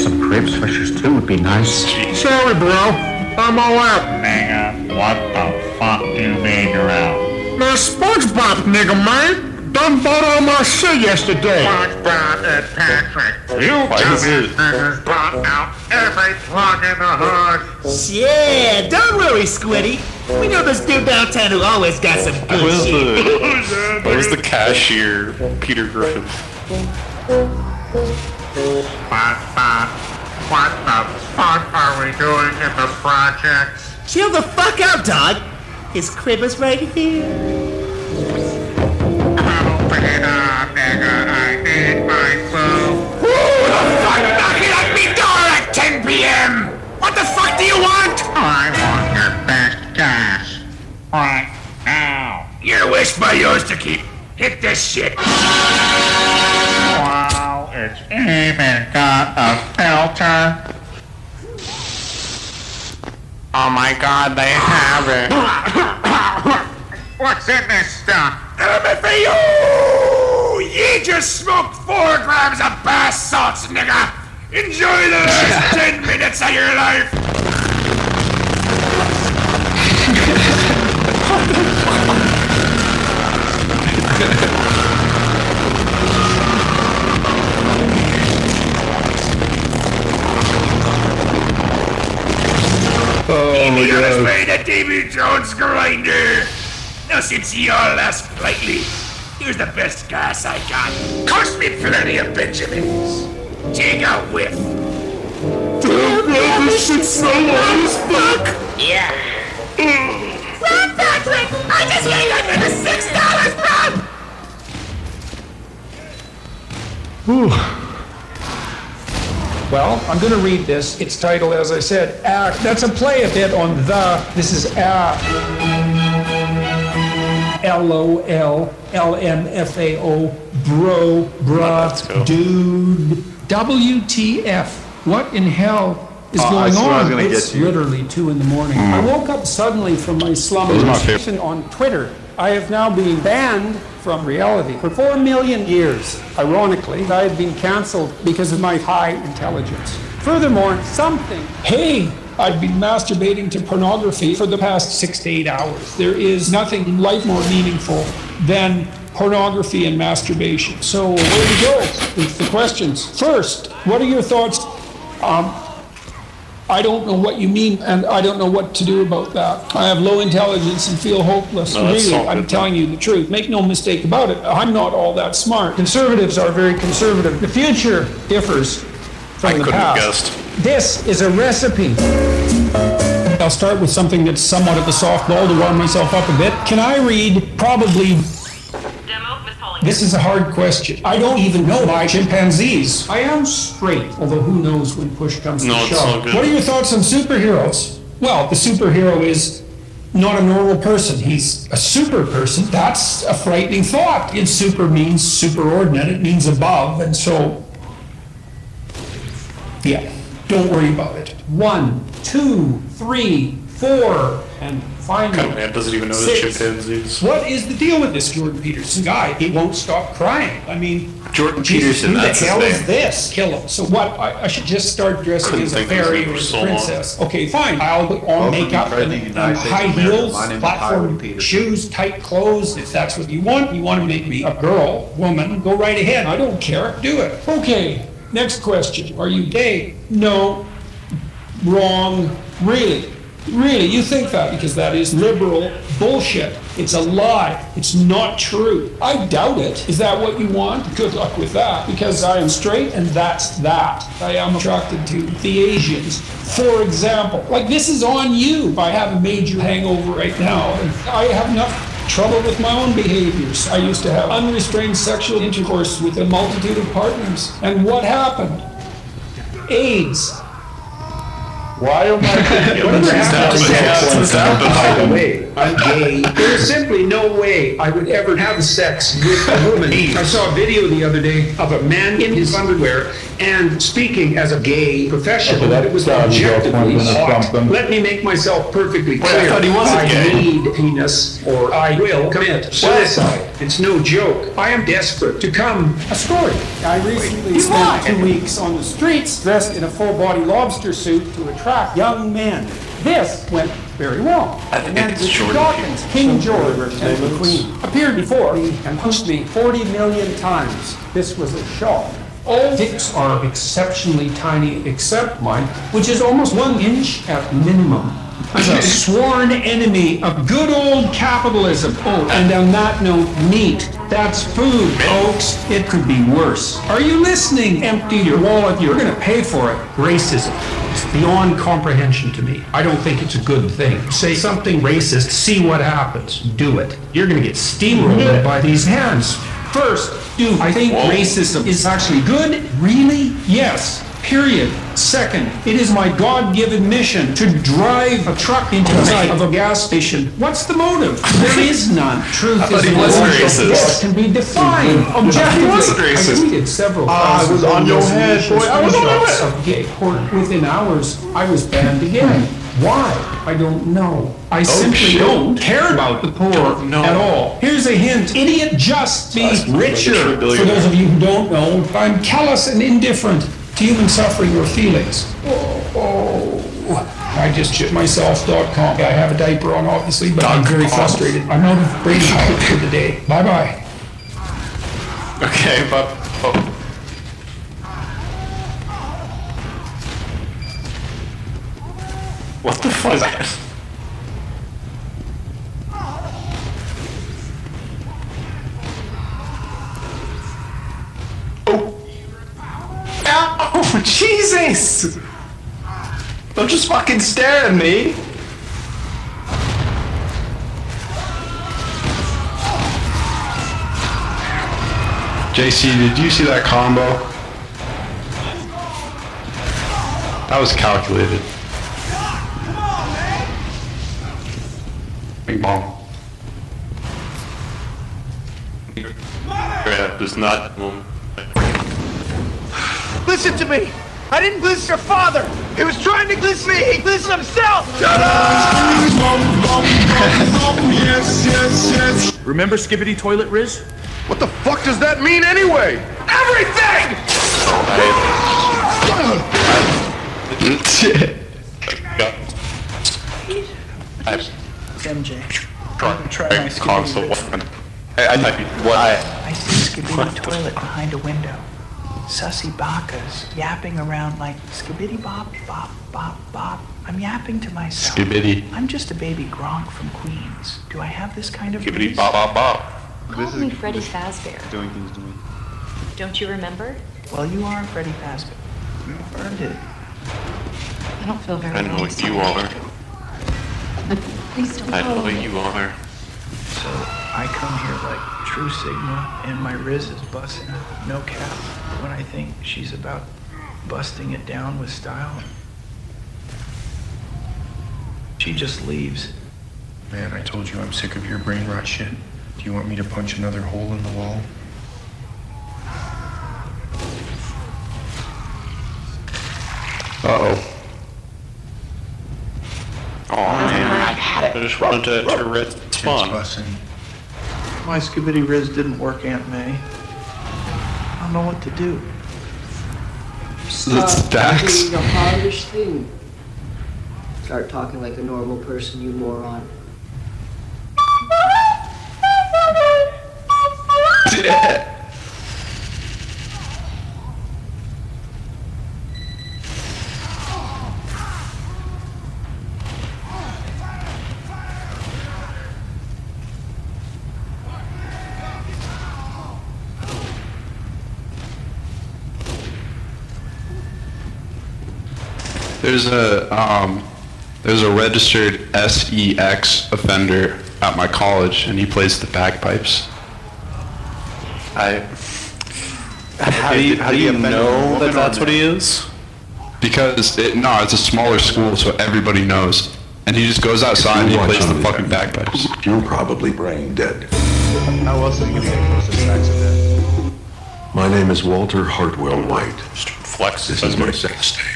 Some crepes fishes too would be nice. Sorry, bro. I'm all out. Nigga, what the fuck do you mean you're out? Now, SpongeBob, nigga, man. Done bought all my shit yesterday. SpongeBob and Patrick, you dumbass niggas bought out every plug in the hood. Yeah, don't worry, Squiddy. We know this dude downtown who always got some good shit. Where's the cashier, Peter Griffin? SpongeBob, what the fuck are we doing in the projects? Chill the fuck out, dog. His crib is right here. Open it up, nigga. I need my clue. Who the fuck knocking at me door at 10 p.m.? What the fuck do you want? I want your best gas. Right now. Your wish by yours to keep. Hit this shit. Wow, it's even got a filter. Oh my god, they have it. What's in this stuff? LMFAO! You just smoked 4 grams of bath salts, nigga! Enjoy the last 10 minutes of your life! Oh, You're on his way to Davy Jones' grinder! Now, since you all ask politely, here's the best gas I got. Cost me plenty of Benjamins. Take a whiff. Damn, man, this shit smell as fuck! Yeah. Run, Patrick! I just gave that nigga $6, bro! Well, I'm going to read this. It's titled, as I said, that's a play a bit on the. This is LOL, bro, bruh, dude. WTF. What in hell is going on? It's literally 2 in the morning. I woke up suddenly from my slumber on Twitter. I have now been banned from reality for 4 million years. Ironically, I had been cancelled because of my high intelligence. Furthermore, hey, I've been masturbating to pornography for the past 6 to 8 hours. There is nothing in life more meaningful than pornography and masturbation. So where do we go with the questions? First, what are your thoughts? I don't know what you mean, and I don't know what to do about that. I have low intelligence and feel hopeless. Really, I'm telling you the truth. Make no mistake about it. I'm not all that smart. Conservatives are very conservative. The future differs from the past. This is a recipe. I'll start with something that's somewhat of a softball to warm myself up a bit. Can I read probably... This is a hard question. I don't even know my chimpanzees. I am straight, although who knows when push comes to shove. What are your thoughts on superheroes? Well, the superhero is not a normal person. He's a super person. That's a frightening thought. And super means superordinate. It means above. And so, yeah, don't worry about it. 1, 2, 3, 4, and finally, Man doesn't even know the chimpanzees. What is the deal with this Jordan Peterson guy? He won't stop crying. I mean, Jordan Peterson, that's his name. Who the hell is this? Kill him. So what? I should just start dressing as a fairy or as a princess. Okay, fine. I'll put on makeup and high heels, platform shoes, tight clothes. If that's what you want to make me a girl, woman, go right ahead. I don't care. Do it. Okay, next question. Are you gay? No. Wrong. Really? Really, you think that because that is liberal bullshit. It's a lie. It's not true. I doubt it. Is that what you want? Good luck with that, because I am straight and that's that. I am attracted to the Asians. For example, like this is on you. I have a major hangover right now, and I have enough trouble with my own behaviors. I used to have unrestrained sexual intercourse with a multitude of partners. And what happened? AIDS. Why am I... What's happening? By the way, I'm gay. There is simply no way I would ever have sex with a woman. I saw a video the other day of a man in his underwear and speaking as a gay professional. Okay, It was that sounds objectively like hot. something. Let me make myself perfectly Wait, I clear. thought he wasn't gay. need penis or I will commit suicide. It's no joke. I am desperate to come. A story. I recently spent 2 weeks on the streets dressed in a full-body lobster suit to attract young men. This went very well. And then it's Richard Jordan Dawkins, King George, and the Queen appeared before me and punched me 40 million times. This was a shock. All dicks are exceptionally tiny except mine, which is almost 1 inch at minimum. As a sworn enemy of good old capitalism. Oh, and on that note, meat. That's food, folks. It could be worse. Are you listening? Empty your wallet. You're going to pay for it. Racism. It's beyond comprehension to me. I don't think it's a good thing. Say something racist, see what happens. Do it. You're going to get steamrolled by these hands. First, do I think racism is actually good? Really? Yes. Period. Second, it is my God-given mission to drive a truck into the side of a gas station. What's the motive? There is none. Truth is he wasn't racist. Yes, can be defined objectively. He wasn't racist. I deleted several I was on your head, boy. I was on your head. of gay porn. Within hours, I was banned again. Why? I don't know. I simply shit. don't care about the poor Don't know. at all. Here's a hint. Idiot just be richer. like a For billionaire. those of you who don't know, I'm callous and indifferent to human suffering or feelings. I just shit myself.com. I have a diaper on, obviously, but I'm very frustrated. I'm out of brain power for the day. Bye-bye. Okay, but what the fuck is that? Oh, Jesus! Don't just fucking stare at me! JC, did you see that combo? That was calculated. Bing bong. Yeah, does not. Listen to me! I didn't glitch your father! He was trying to glitch me! He glitched himself! Yes, yes, yes. Remember Skibbity Toilet Riz? What the fuck does that mean anyway? Everything! MJ. Try my Console Skibbity weapon. What? I see Skibbity toilet behind a window. Sussy bakas yapping around like Skibbity bop, bop, bop, bop. I'm yapping to myself. Skibbity. I'm just a baby Gronk from Queens. Do I have this kind of Gibbity voice? bop bop bop. Call me Freddy Fazbear. Doing things to me. Don't you remember? Well, you are Freddy Fazbear. You've earned it. I don't feel very I know what you are. are. Please don't I know follow what me. you are. So I come here like true Sigma, and my Riz is busting, no cap. When I think she's about busting it down with style, she just leaves. Man, I told you I'm sick of your brain rot shit. Do you want me to punch another hole in the wall? Uh-oh. Oh man, I just run into Tourette's spawn. My Skibbity Riz didn't work, Aunt May. I don't know what to do. It's Dax. The hardest thing. Start talking like a normal person, you moron. There's a registered SEX offender at my college, and he plays the bagpipes. How do you know that that's what he is? Because it's a smaller school, so everybody knows. And he just goes outside and he plays the fucking bagpipes. You're probably brain dead. How else is he gonna get close to sex of that? My name is Walter Hartwell White. Flex. This is my sex tape.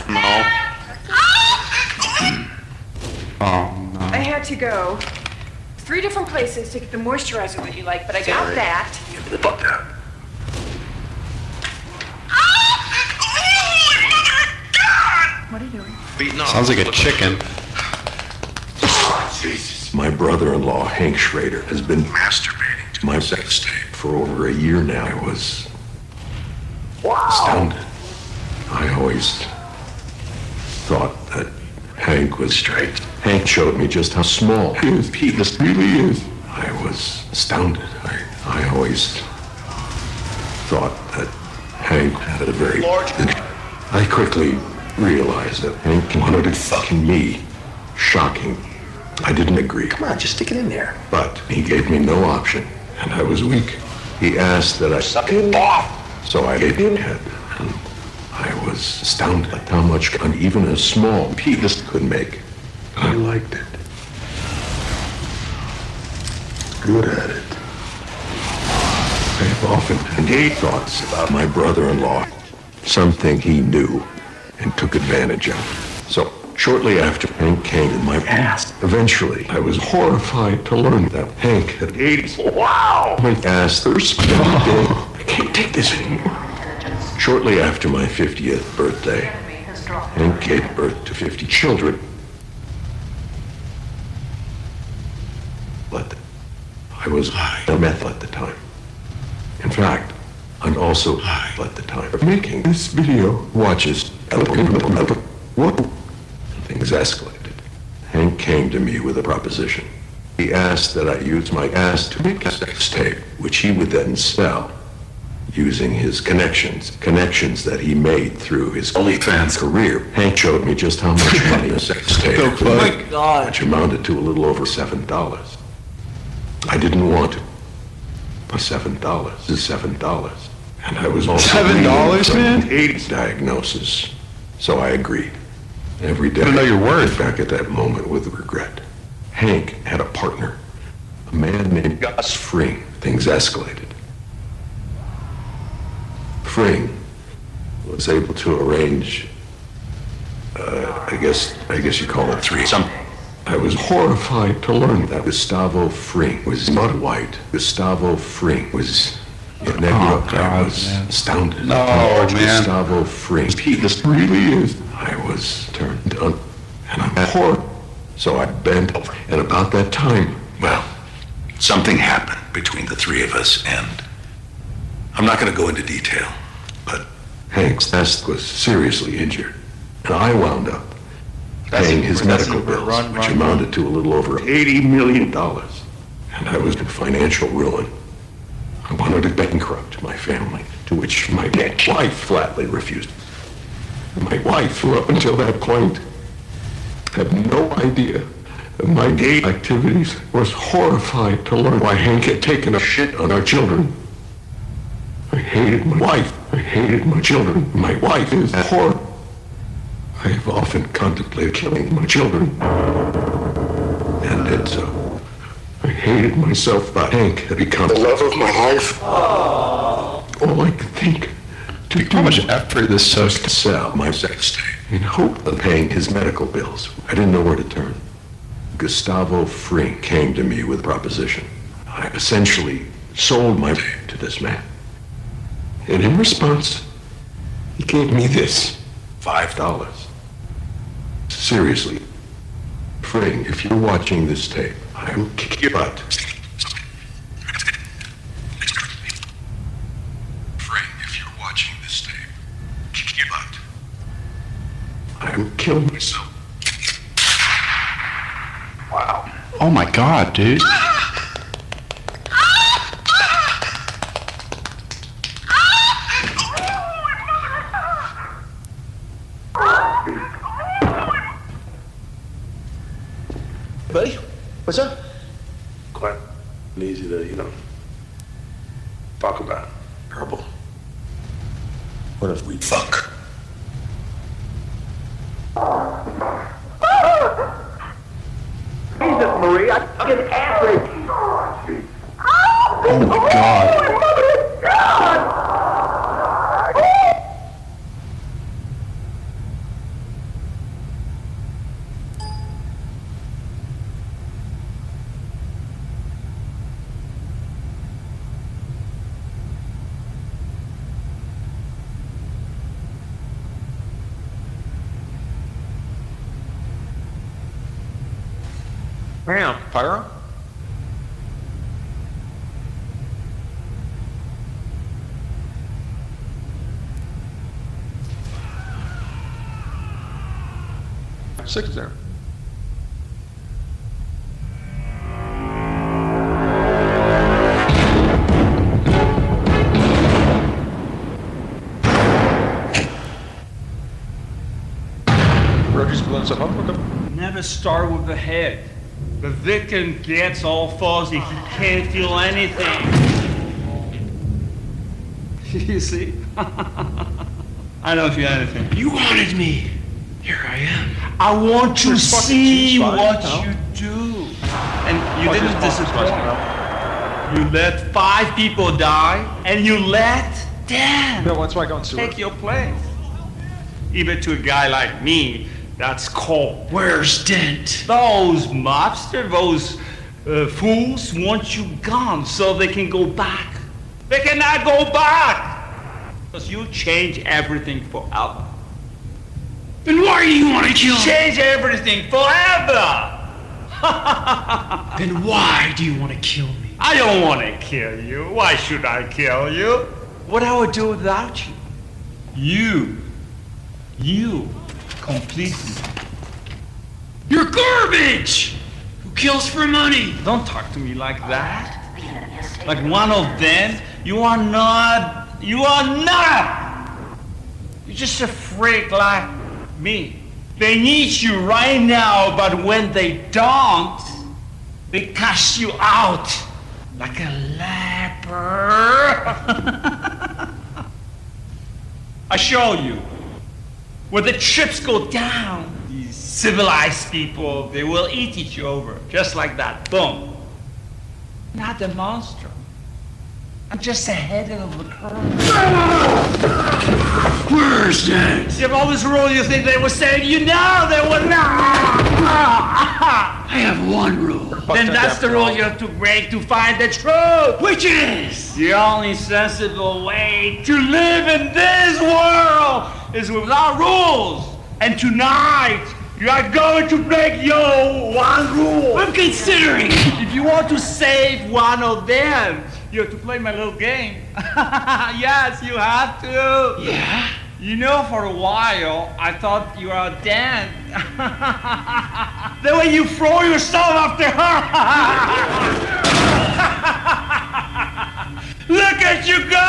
No. Oh, no. I had to go 3 different places to get the moisturizer that you like, but I got that. Give me the butt down. What are you doing? Beating off. Sounds like a chicken. Jesus. My brother-in-law, Hank Schrader, has been masturbating to my sex tape for over a year now. I was astounded. I always thought that Hank was straight. Hank showed me just how small his penis really is. I was astounded. I always thought that Hank had a very large... I quickly realized that Hank wanted to fucking me. Shocking. I didn't agree. Come on, just stick it in there. But he gave me no option, and I was weak. He asked that I suck him off, so I gave him head. And I was astounded at how much even a small penis could make. I liked it. Good at it. I have often had thoughts about my brother-in-law, something he knew and took advantage of. So, shortly after Hank came in my past, eventually I was horrified to learn that Hank had AIDS. Wow! My ass thirst every day. I can't take this anymore. Shortly after my 50th birthday, Hank gave birth to 50 children. But I was high on meth at the time. In fact, I'm also high at the time of making this video. Watches. What? Things escalated. Hank came to me with a proposition. He asked that I use my ass to make a sex tape, which he would then sell, using his connections that he made through his OnlyFans career. Hank showed me just how much money a sex tape could make, which amounted to a little over $7. I didn't want it, but $7 is $7. And I was also $7, man? AIDS diagnosis, so I agreed. Every day, I don't know your worth. Back at that moment with regret. Hank had a partner, a man named Gus Fring. Things escalated. Fring was able to arrange, I guess you call it threesome. I was horrified to learn that Gustavo Fring was not white. Gustavo Fring was... I was astounded. No, man. Gustavo Fring. This really is. I was turned on, and I'm horrible. So I bent over, and about that time, well, something happened between the three of us, and I'm not going to go into detail, but Hank's nest was seriously injured, and I wound up paying his medical bills, which amounted to a little over $80 million, and I was in financial ruin. I wanted to bankrupt my family, to which my wife flatly refused. My wife, who up until that point had no idea of my gay activities, was horrified to learn why Hank had taken a shit on our children. I hated my wife. I hated my children. My wife is horrible. I have often contemplated killing my children, and did so. I hated myself, but Hank had become the love of my life. All I could think to do how much effort this was to sell my sex tape in hope of paying his medical bills. I didn't know where to turn. Gustavo Fring came to me with a proposition. I essentially sold my tape to this man. And in response, he gave me this, $5. Seriously, Fring, if you're watching this tape, I will kick your butt. Fring, if you're watching this tape, kick your butt. I will kill myself. Wow. Oh my God, dude. Buddy, what's up? Quite easy to, talk about. Terrible. What if we fuck? fucking average. Oh my god. Mother of God! Bam, Pyro. Six there. Roger's blowing stuff up. Okay. Never start with the head. The victim gets all fuzzy. He can't feel anything. You see? I don't feel anything. You wanted me. Here I am. I want to see what you do. And you didn't disappoint. You let 5 people die, and you let Dan take your place. Even to a guy like me, that's called where's Dent? Those mobsters, those fools want you gone so they can go back. They cannot go back because you change everything forever. Then why do you want to kill me? Change everything forever. Then why do you want to kill me? I don't want to kill you. Why should I kill you? What I would do without you? You completely. You're garbage! Who kills for money? Don't talk to me like that. Like one of them? You are not. You are not! You're just a freak like me. They need you right now, but when they don't, they cast you out like a leper. I show you. Where the chips go down, these civilized people, they will eat each other, just like that. Boom. Not the monster. I'm just ahead of the curve. Where's that? You have all this rule, you think they were saying, you know, they were not. I have one rule. Then that's the rule you have to break to find the truth. Which is? The only sensible way to live in this world is without rules. And tonight, you are going to break your one rule. I'm considering. If you want to save one of them, you have to play my little game. Yes, you have to. Yeah? You know, for a while, I thought you were Dan. The way you throw yourself after her. Look at you go!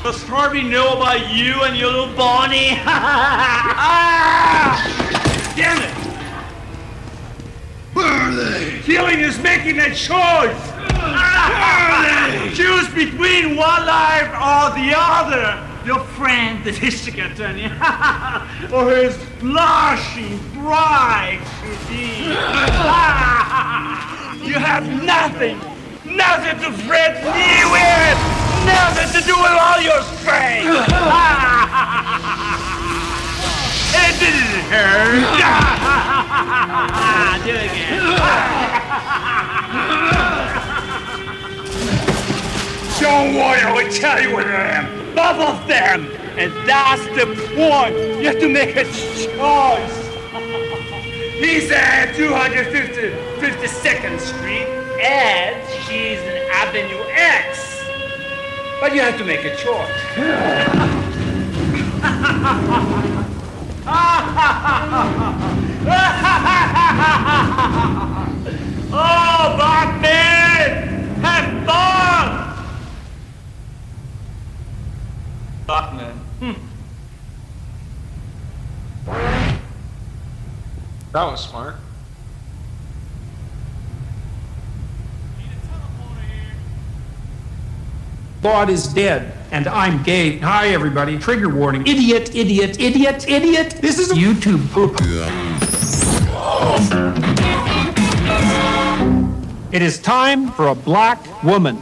Does Harvey know about you and your little Bonnie? Damn it! Where are they? Killing is making a choice! Where are they? Choose between one life or the other. Your friend, the district attorney, or his blushing bride to be. You have nothing to fret me with, nothing to do with all your strength. It didn't hurt. Do it again. Don't worry, I will tell you where I am. Both of them. And that's the point. You have to make a choice. He's at 252nd Street, and she's in Avenue X. But you have to make a choice. Oh, Batman! Have fun! Batman. That was smart. God is dead. and I'm gay. Hi, everybody. Trigger warning. Idiot, idiot, idiot, idiot. This is a YouTube poop. It is time for a black woman.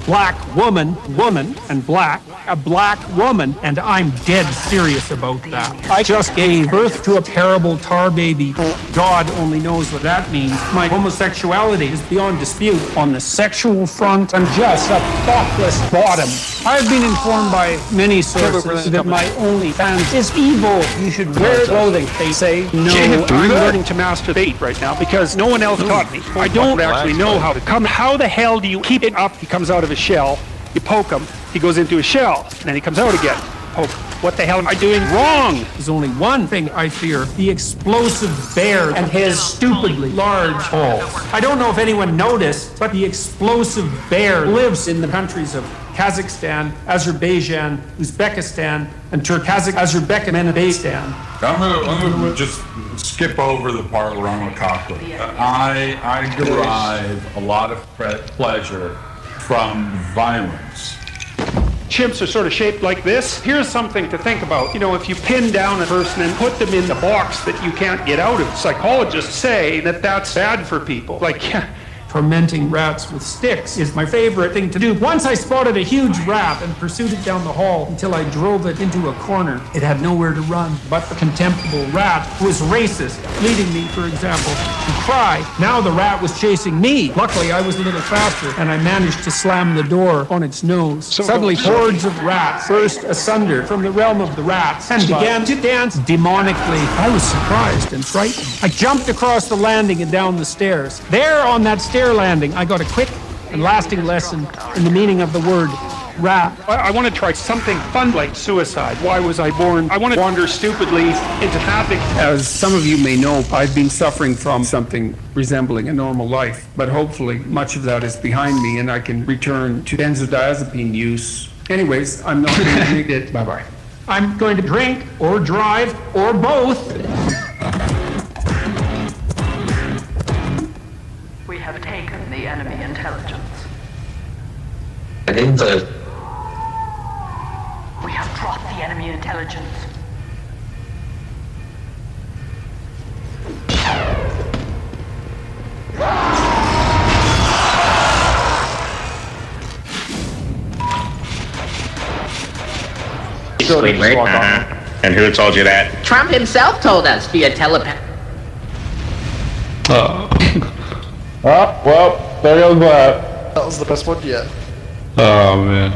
Black woman, woman, and black. A black woman, and I'm dead serious about that. I just gave birth to a parable tar baby. God only knows what that means. My homosexuality is beyond dispute. On the sexual front, I'm just a thoughtless bottom. I've been informed by many sources that my OnlyFans is evil. You should wear clothing. They say no. I'm learning to masturbate right now because no one else taught me. I don't actually know how to come. How the hell do you keep it up? He comes out of his shell. You poke him. He goes into a shell, and then he comes out again. Poke. What the hell am I doing wrong? There's only one thing I fear: the explosive bear and his stupidly large balls. I don't know if anyone noticed, but the explosive bear lives in the countries of Kazakhstan, Azerbaijan, Uzbekistan, and Azerbaijan and Uzbekistan. I'm gonna just skip over the part where I'm a cockroach. I derive a lot of pleasure from violence. Chimps are sort of shaped like this. Here's something to think about. You know, if you pin down a person and put them in the box that you can't get out of, psychologists say that that's bad for people. Like, tormenting rats with sticks is my favorite thing to do. Once I spotted a huge rat and pursued it down the hall until I drove it into a corner. It had nowhere to run, but the contemptible rat was racist, leading me, for example, to cry. Now the rat was chasing me. Luckily, I was a little faster, and I managed to slam the door on its nose. Suddenly, hordes of rats burst asunder from the realm of the rats and began to dance demonically. I was surprised and frightened. I jumped across the landing and down the stairs. There on that stair landing, I got a quick and lasting lesson in the meaning of the word rat. I want to try something fun like suicide. Why was I born? I want to wander stupidly into nothing. As some of you may know, I've been suffering from something resembling a normal life, but hopefully much of that is behind me and I can return to benzodiazepine use. Anyways, I'm not going to drink it. Bye-bye. I'm going to drink or drive or both. We have taken the enemy intelligence. We have dropped the enemy intelligence. And who told you that? Trump himself told us via telepath. Oh, well, there goes that. That was the best one yet. oh man.